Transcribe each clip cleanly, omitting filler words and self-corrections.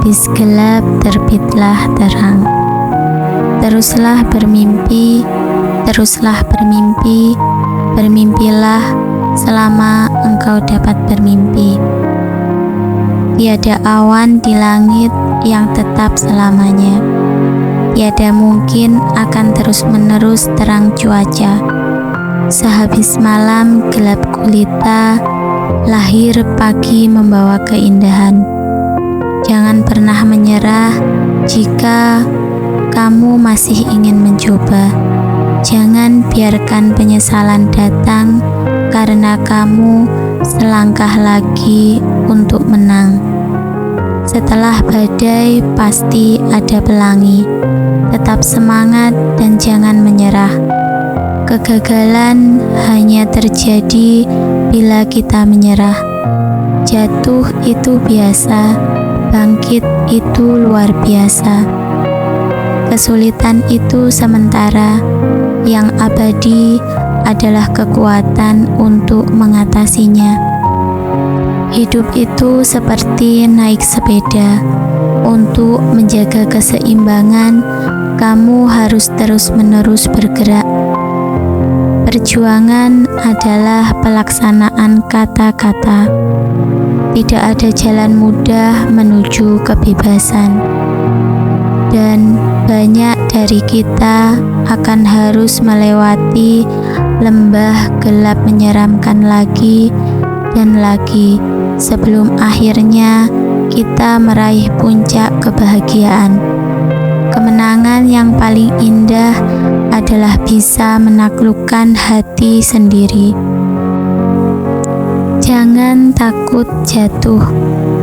habis gelap terbitlah terang. Teruslah bermimpi, bermimpilah selama engkau dapat bermimpi. Tiada awan di langit yang tetap selamanya. Tiada mungkin akan terus-menerus terang cuaca. Sehabis malam gelap gulita, lahir pagi membawa keindahan. Jangan pernah menyerah jika kamu masih ingin mencoba. Jangan biarkan penyesalan datang karena kamu selangkah lagi untuk menang. Setelah badai pasti ada pelangi. Tetap semangat dan jangan menyerah. Kegagalan hanya terjadi bila kita menyerah. Jatuh itu biasa, bangkit itu luar biasa. Kesulitan itu sementara, yang abadi adalah kekuatan untuk mengatasinya. Hidup itu seperti naik sepeda. Untuk menjaga keseimbangan, kamu harus terus-menerus bergerak. Perjuangan adalah pelaksanaan kata-kata. Tidak ada jalan mudah menuju kebebasan. Dan banyak dari kita akan harus melewati lembah gelap menyeramkan lagi dan lagi sebelum akhirnya kita meraih puncak kebahagiaan. Kemenangan yang paling indah adalah bisa menaklukkan hati sendiri. Jangan takut jatuh,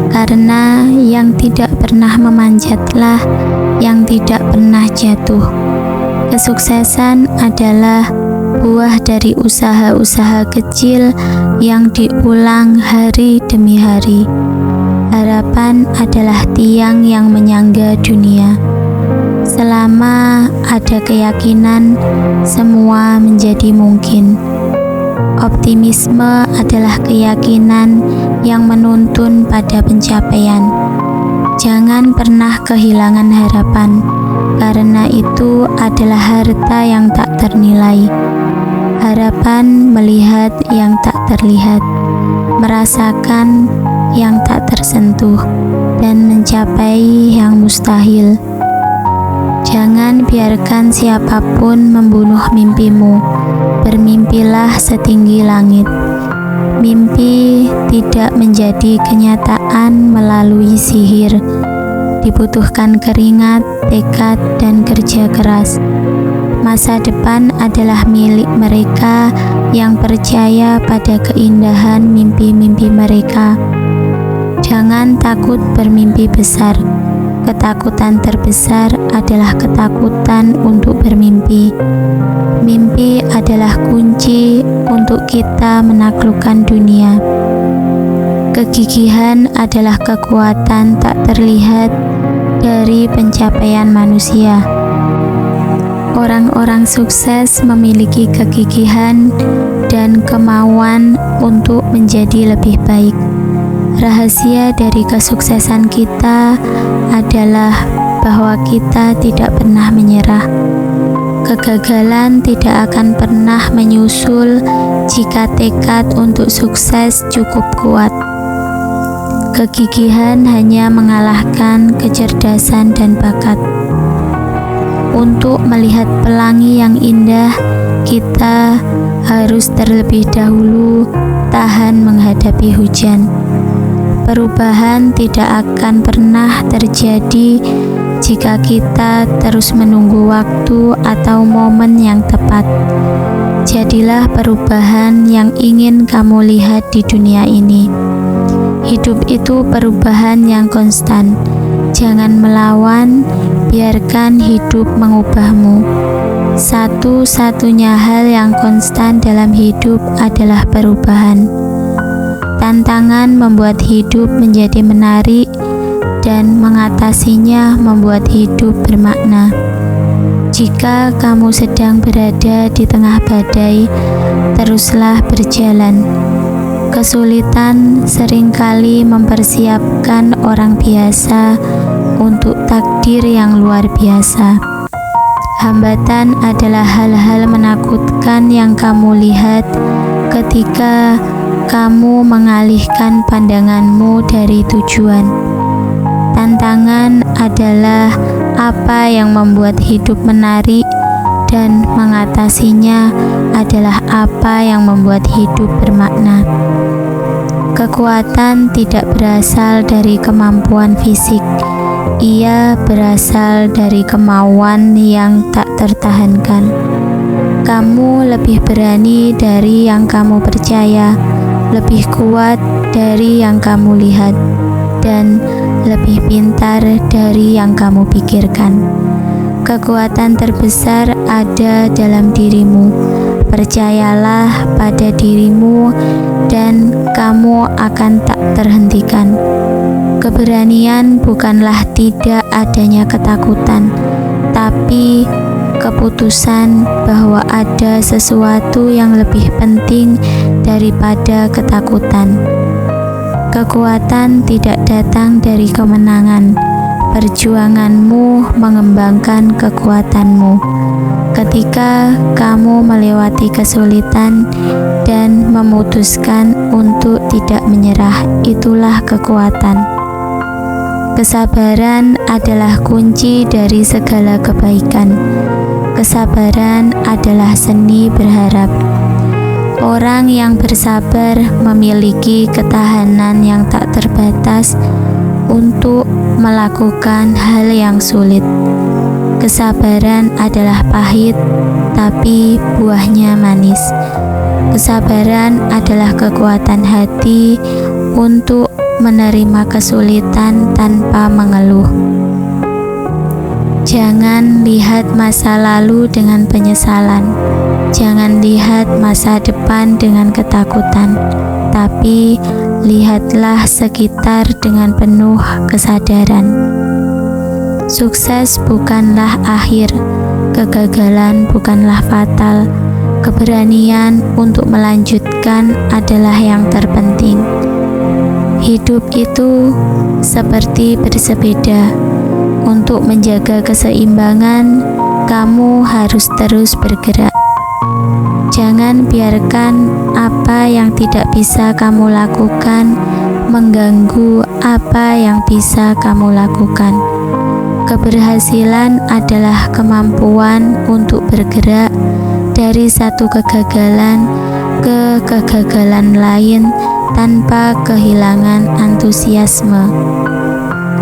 karena yang tidak pernah memanjatlah yang tidak pernah jatuh. Kesuksesan adalah buah dari usaha-usaha kecil yang diulang hari demi hari. Harapan adalah tiang yang menyangga dunia. Selama ada keyakinan, semua menjadi mungkin. Optimisme adalah keyakinan yang menuntun pada pencapaian. Jangan pernah kehilangan harapan, karena itu adalah harta yang tak ternilai. Harapan melihat yang tak terlihat, merasakan yang tak tersentuh, dan mencapai yang mustahil. Jangan biarkan siapapun membunuh mimpimu. Bermimpilah setinggi langit. Mimpi tidak menjadi kenyataan melalui sihir. Dibutuhkan keringat, tekad, dan kerja keras. Masa depan adalah milik mereka yang percaya pada keindahan mimpi-mimpi mereka. Jangan takut bermimpi besar. Ketakutan terbesar adalah ketakutan untuk bermimpi. Mimpi adalah kunci untuk kita menaklukkan dunia. Kegigihan adalah kekuatan tak terlihat dari pencapaian manusia. Orang-orang sukses memiliki kegigihan dan kemauan untuk menjadi lebih baik. Rahasia dari kesuksesan kita adalah bahwa kita tidak pernah menyerah. Kegagalan tidak akan pernah menyusul jika tekad untuk sukses cukup kuat. Kegigihan hanya mengalahkan kecerdasan dan bakat. Untuk melihat pelangi yang indah, kita harus terlebih dahulu tahan menghadapi hujan. Perubahan tidak akan pernah terjadi jika kita terus menunggu waktu atau momen yang tepat. Jadilah perubahan yang ingin kamu lihat di dunia ini. Hidup itu perubahan yang konstan. Jangan melawan, biarkan hidup mengubahmu. Satu-satunya hal yang konstan dalam hidup adalah perubahan. Tantangan membuat hidup menjadi menarik, dan mengatasinya membuat hidup bermakna. Jika kamu sedang berada di tengah badai, teruslah berjalan. Kesulitan seringkali mempersiapkan orang biasa untuk takdir yang luar biasa. Hambatan adalah hal-hal menakutkan yang kamu lihat ketika kamu mengalihkan pandanganmu dari tujuan. Tantangan adalah apa yang membuat hidup menarik, dan mengatasinya adalah apa yang membuat hidup bermakna. Kekuatan tidak berasal dari kemampuan fisik, ia berasal dari kemauan yang tak tertahankan. Kamu lebih berani dari yang kamu percaya, lebih kuat dari yang kamu lihat, dan lebih pintar dari yang kamu pikirkan. Kekuatan terbesar ada dalam dirimu. Percayalah pada dirimu dan kamu akan tak terhentikan. Keberanian bukanlah tidak adanya ketakutan, tapi keputusan bahwa ada sesuatu yang lebih penting daripada ketakutan. Kekuatan tidak datang dari kemenangan. Perjuanganmu mengembangkan kekuatanmu. Ketika kamu melewati kesulitan dan memutuskan untuk tidak menyerah, itulah kekuatan. Kesabaran adalah kunci dari segala kebaikan. Kesabaran adalah seni berharap. Orang yang bersabar memiliki ketahanan yang tak terbatas untuk melakukan hal yang sulit. Kesabaran adalah pahit, tapi buahnya manis. Kesabaran adalah kekuatan hati untuk menerima kesulitan tanpa mengeluh. Jangan lihat masa lalu dengan penyesalan. Jangan lihat masa depan dengan ketakutan, tapi lihatlah sekitar dengan penuh kesadaran. Sukses bukanlah akhir, kegagalan bukanlah fatal. Keberanian untuk melanjutkan adalah yang terpenting. Hidup itu seperti bersepeda. Untuk menjaga keseimbangan, kamu harus terus bergerak. Jangan biarkan apa yang tidak bisa kamu lakukan mengganggu apa yang bisa kamu lakukan. Keberhasilan adalah kemampuan untuk bergerak dari satu kegagalan ke kegagalan lain tanpa kehilangan antusiasme.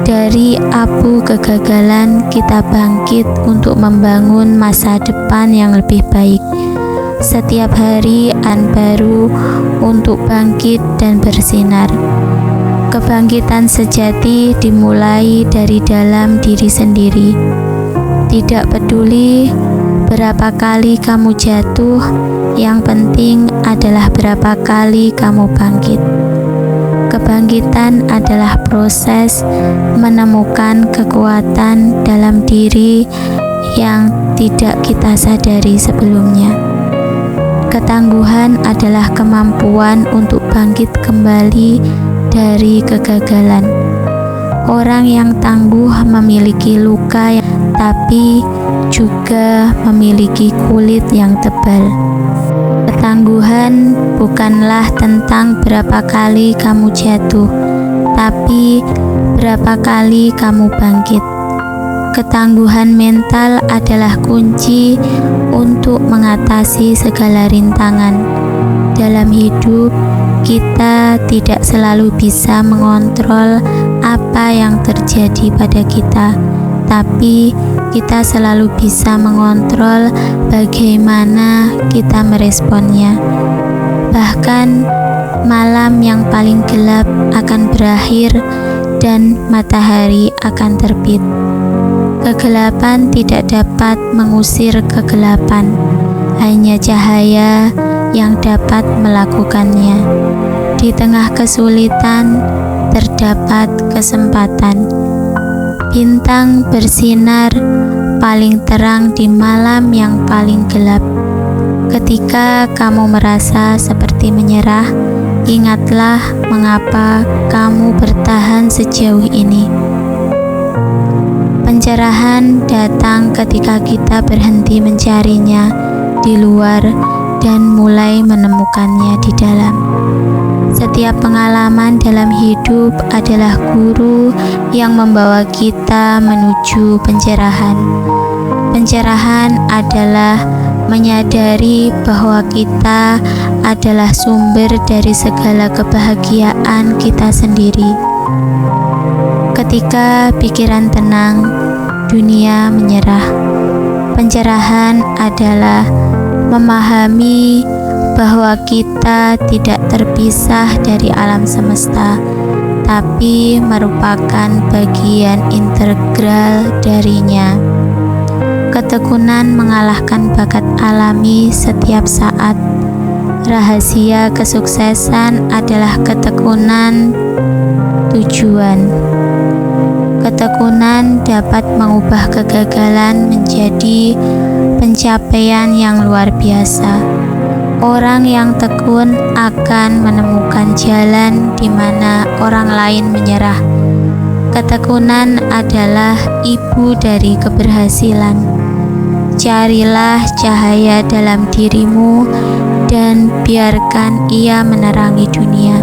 Dari abu kegagalan kita bangkit untuk membangun masa depan yang lebih baik. Setiap hari baru untuk bangkit dan bersinar. Kebangkitan sejati dimulai dari dalam diri sendiri. Tidak peduli berapa kali kamu jatuh, yang penting adalah berapa kali kamu bangkit. Kebangkitan adalah proses menemukan kekuatan dalam diri yang tidak kita sadari sebelumnya. Ketangguhan adalah kemampuan untuk bangkit kembali dari kegagalan. Orang yang tangguh memiliki luka, tapi juga memiliki kulit yang tebal. Ketangguhan bukanlah tentang berapa kali kamu jatuh, tapi berapa kali kamu bangkit. Ketangguhan mental adalah kunci untuk mengatasi segala rintangan. Dalam hidup, kita tidak selalu bisa mengontrol apa yang terjadi pada kita, tapi kita selalu bisa mengontrol bagaimana kita meresponnya. Bahkan malam yang paling gelap akan berakhir dan matahari akan terbit. Kegelapan tidak dapat mengusir kegelapan, hanya cahaya yang dapat melakukannya. Di tengah kesulitan terdapat kesempatan. Bintang bersinar paling terang di malam yang paling gelap. Ketika kamu merasa seperti menyerah, ingatlah mengapa kamu bertahan sejauh ini. Pencerahan datang ketika kita berhenti mencarinya di luar dan mulai menemukannya di dalam. Setiap pengalaman dalam hidup adalah guru yang membawa kita menuju pencerahan. Pencerahan adalah menyadari bahwa kita adalah sumber dari segala kebahagiaan kita sendiri. Ketika pikiran tenang, dunia menyerah. Pencerahan adalah memahami bahwa kita tidak terpisah dari alam semesta, tapi merupakan bagian integral darinya. Ketekunan mengalahkan bakat alami setiap saat. Rahasia kesuksesan adalah ketekunan tujuan. Ketekunan dapat mengubah kegagalan menjadi pencapaian yang luar biasa. Orang yang tekun akan menemukan jalan di mana orang lain menyerah. Ketekunan adalah ibu dari keberhasilan. Carilah cahaya dalam dirimu dan biarkan ia menerangi dunia.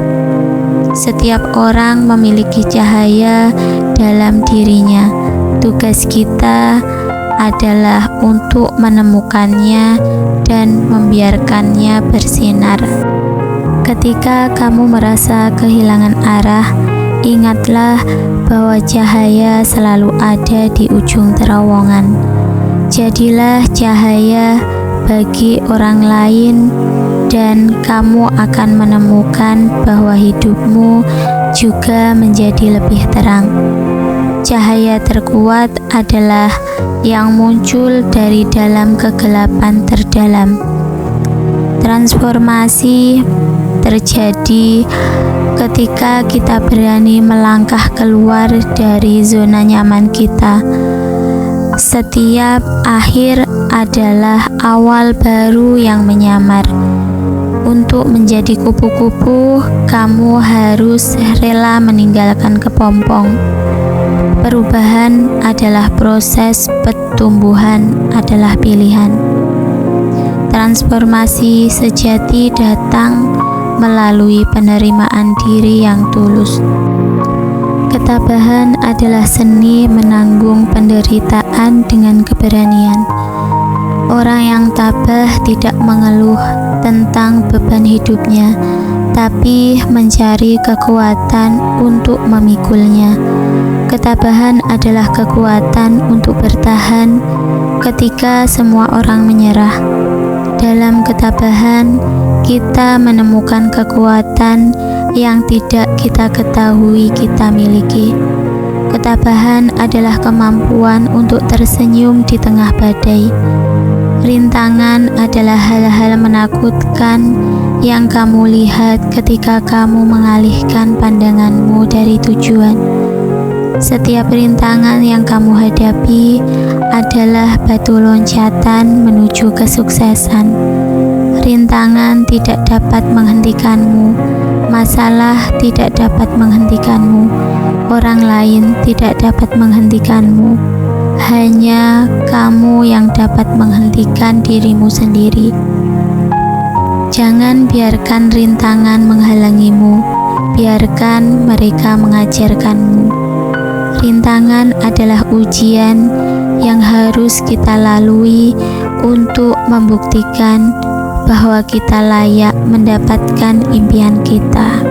Setiap orang memiliki cahaya dalam dirinya. Tugas kita adalah untuk menemukannya dan membiarkannya bersinar. Ketika kamu merasa kehilangan arah, ingatlah bahwa cahaya selalu ada di ujung terowongan. Jadilah cahaya bagi orang lain, dan kamu akan menemukan bahwa hidupmu juga menjadi lebih terang. Cahaya terkuat adalah yang muncul dari dalam kegelapan terdalam. Transformasi terjadi ketika kita berani melangkah keluar dari zona nyaman kita. Setiap akhir adalah awal baru yang menyamar. Untuk menjadi kupu-kupu, kamu harus rela meninggalkan kepompong. Perubahan adalah proses, pertumbuhan adalah pilihan. Transformasi sejati datang melalui penerimaan diri yang tulus. Ketabahan adalah seni menanggung penderitaan dengan keberanian. Orang yang tabah tidak mengeluh tentang beban hidupnya, tapi mencari kekuatan untuk memikulnya. Ketabahan adalah kekuatan untuk bertahan ketika semua orang menyerah. Dalam ketabahan, kita menemukan kekuatan yang tidak kita ketahui kita miliki. Ketabahan adalah kemampuan untuk tersenyum di tengah badai. Rintangan adalah hal-hal menakutkan yang kamu lihat ketika kamu mengalihkan pandanganmu dari tujuan. Setiap rintangan yang kamu hadapi adalah batu loncatan menuju kesuksesan. Rintangan tidak dapat menghentikanmu, masalah tidak dapat menghentikanmu, orang lain tidak dapat menghentikanmu. Hanya kamu yang dapat menghentikan dirimu sendiri. Jangan biarkan rintangan menghalangimu, biarkan mereka mengajarkanmu. Rintangan adalah ujian yang harus kita lalui untuk membuktikan bahwa kita layak mendapatkan impian kita.